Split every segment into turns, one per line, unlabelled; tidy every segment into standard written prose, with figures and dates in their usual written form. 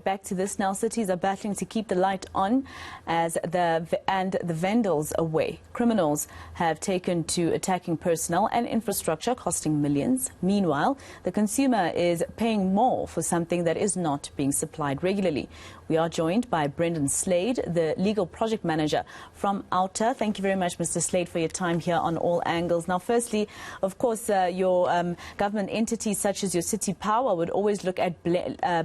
Back to this now, cities are battling to keep the light on as the vandals away. Criminals have taken to attacking personnel and infrastructure, costing millions. Meanwhile, the consumer is paying more for something that is not being supplied regularly. We are joined by Slade, the legal project manager from OUTA. Thank you very much, Mr. Slade, for your time here on All Angles. Now, firstly, of course, your government entities such as your City Power would always look at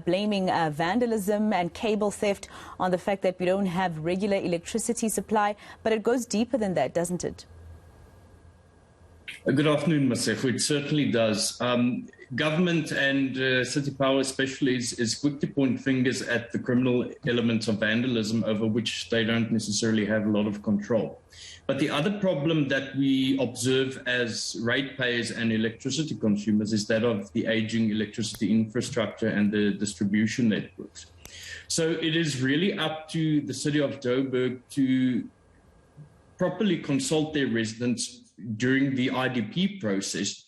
blaming vandalism and cable theft on the fact that we don't have regular electricity supply. But it goes deeper than that, doesn't it?
Good afternoon, Masefo. It certainly does. Government and City Power especially is quick to point fingers at the criminal elements of vandalism over which they don't necessarily have a lot of control. But the other problem that we observe as ratepayers and electricity consumers is that of the aging electricity infrastructure and the distribution networks. So it is really up to the city of Joburg to properly consult their residents during the IDP process,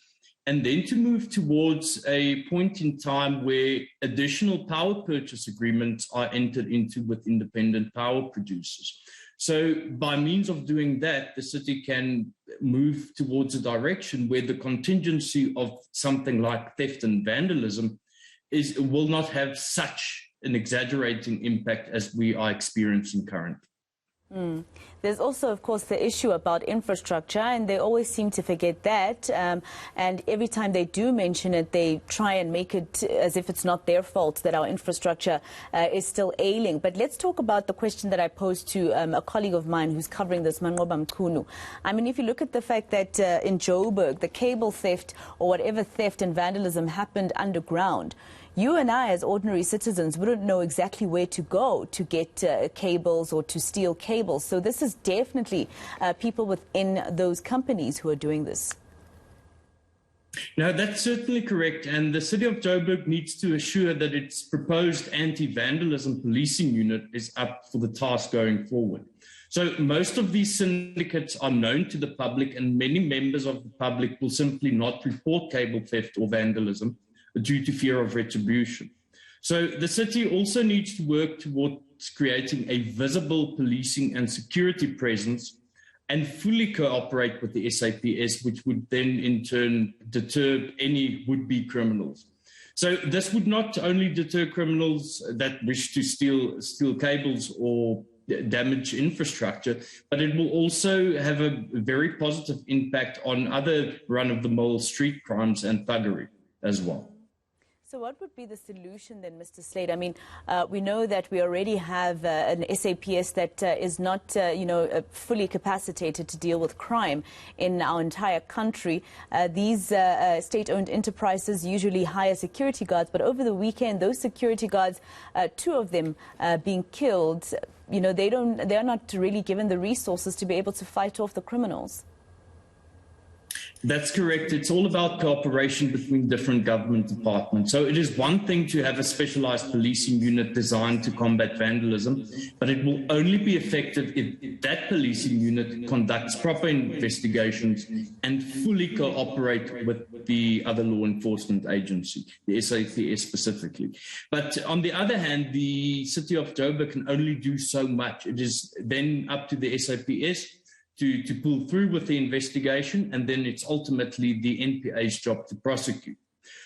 and then to move towards a point in time where additional power purchase agreements are entered into with independent power producers. So by means of doing that, the city can move towards a direction where the contingency of something like theft and vandalism will not have such an exaggerating impact as we are experiencing currently.
There's also, of course, the issue about infrastructure, and they always seem to forget that. And every time they do mention it, they try and make it as if it's not their fault that our infrastructure is still ailing. But let's talk about the question that I posed to a colleague of mine who's covering this, Manqoba Mchunu. I mean, if you look at the fact that in Joburg, the cable theft or whatever theft and vandalism happened underground, you and I, as ordinary citizens, wouldn't know exactly where to go to get cables or to steal cables. So this is definitely people within those companies who are doing this.
No, that's certainly correct. And the city of Joburg needs to assure that its proposed anti-vandalism policing unit is up for the task going forward. So most of these syndicates are known to the public, and many members of the public will simply not report cable theft or vandalism due to fear of retribution. So the city also needs to work towards creating a visible policing and security presence and fully cooperate with the SAPS, which would then in turn deter any would-be criminals. So this would not only deter criminals that wish to steal cables or damage infrastructure, but it will also have a very positive impact on other run-of-the-mill street crimes and thuggery as well.
So what would be the solution then, Mr. Slade? I mean, we know that we already have an SAPS that is not, fully capacitated to deal with crime in our entire country. These state-owned enterprises usually hire security guards, but over the weekend, those security guards, two of them being killed, they're not really given the resources to be able to fight off the criminals.
That's correct. It's all about cooperation between different government departments. So it is one thing to have a specialized policing unit designed to combat vandalism, but it will only be effective if that policing unit conducts proper investigations and fully cooperate with the other law enforcement agency, the SAPS specifically. But on the other hand, the city of Joburg can only do so much. It is then up to the SAPS to pull through with the investigation, and then it's ultimately the NPA's job to prosecute.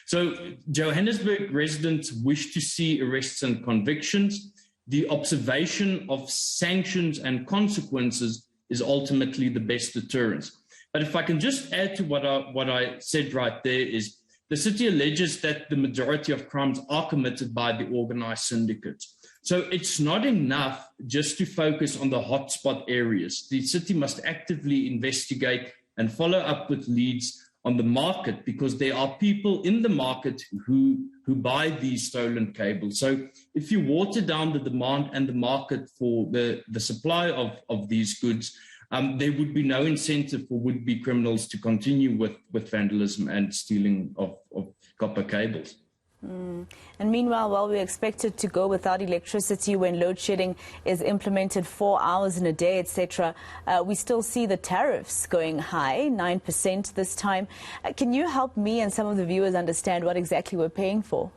So Johannesburg residents wish to see arrests and convictions. The observation of sanctions and consequences is ultimately the best deterrence. But if I can just add to what I said right there is, the city alleges that the majority of crimes are committed by the organized syndicates. So it's not enough just to focus on the hotspot areas. The city must actively investigate and follow up with leads on the market, because there are people in the market who buy these stolen cables. So if you water down the demand and the market for the supply of these goods, there would be no incentive for would-be criminals to continue with vandalism and stealing of copper cables.
And meanwhile, while we're expected to go without electricity when load shedding is implemented 4 hours in a day, etc., we still see the tariffs going high, 9% this time. Can you help me and some of the viewers understand what exactly we're paying for?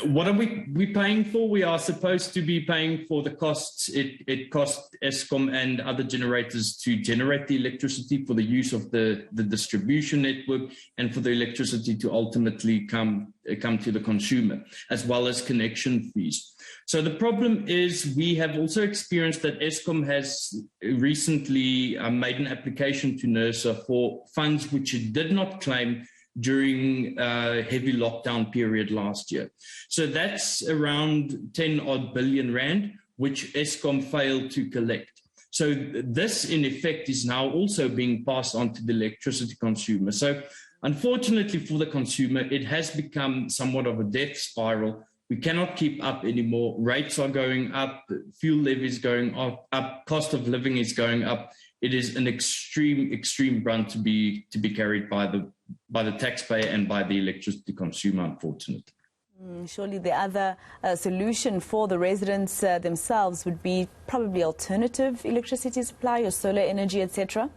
What are we paying for? We are supposed to be paying for the costs. It costs Eskom and other generators to generate the electricity for the use of the distribution network and for the electricity to ultimately come to the consumer, as well as connection fees. So the problem is we have also experienced that Eskom has recently made an application to NERSA for funds which it did not claim during a heavy lockdown period last year. So that's around 10 odd billion rand, which Eskom failed to collect. So this, in effect, is now also being passed on to the electricity consumer. So unfortunately for the consumer, it has become somewhat of a death spiral. We cannot keep up anymore. Rates are going up, fuel levies going up, cost of living is going up. It is an extreme brunt to be carried by the taxpayer and by the electricity consumer, unfortunately.
Surely the other solution for the residents themselves would be probably alternative electricity supply or solar energy, etc.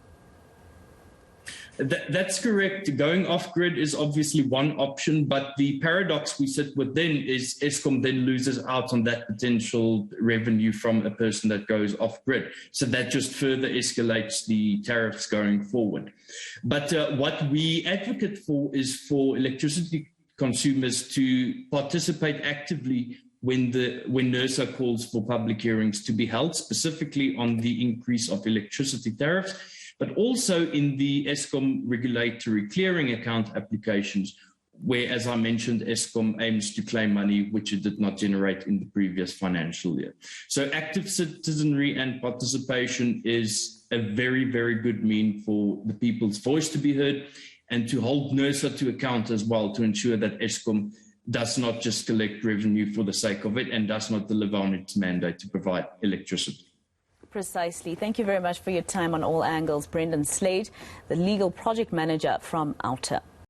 That's correct. Going off-grid is obviously one option, but the paradox we sit with then is Eskom then loses out on that potential revenue from a person that goes off-grid. So that just further escalates the tariffs going forward. But what we advocate for is for electricity consumers to participate actively when NERSA calls for public hearings to be held, specifically on the increase of electricity tariffs, but also in the Eskom regulatory clearing account applications, where, as I mentioned, Eskom aims to claim money which it did not generate in the previous financial year. So active citizenry and participation is a very, very good mean for the people's voice to be heard and to hold NERSA to account as well, to ensure that Eskom does not just collect revenue for the sake of it and does not deliver on its mandate to provide electricity.
Precisely. Thank you very much for your time on All Angles. Brendan Slade, the legal project manager from OUTA.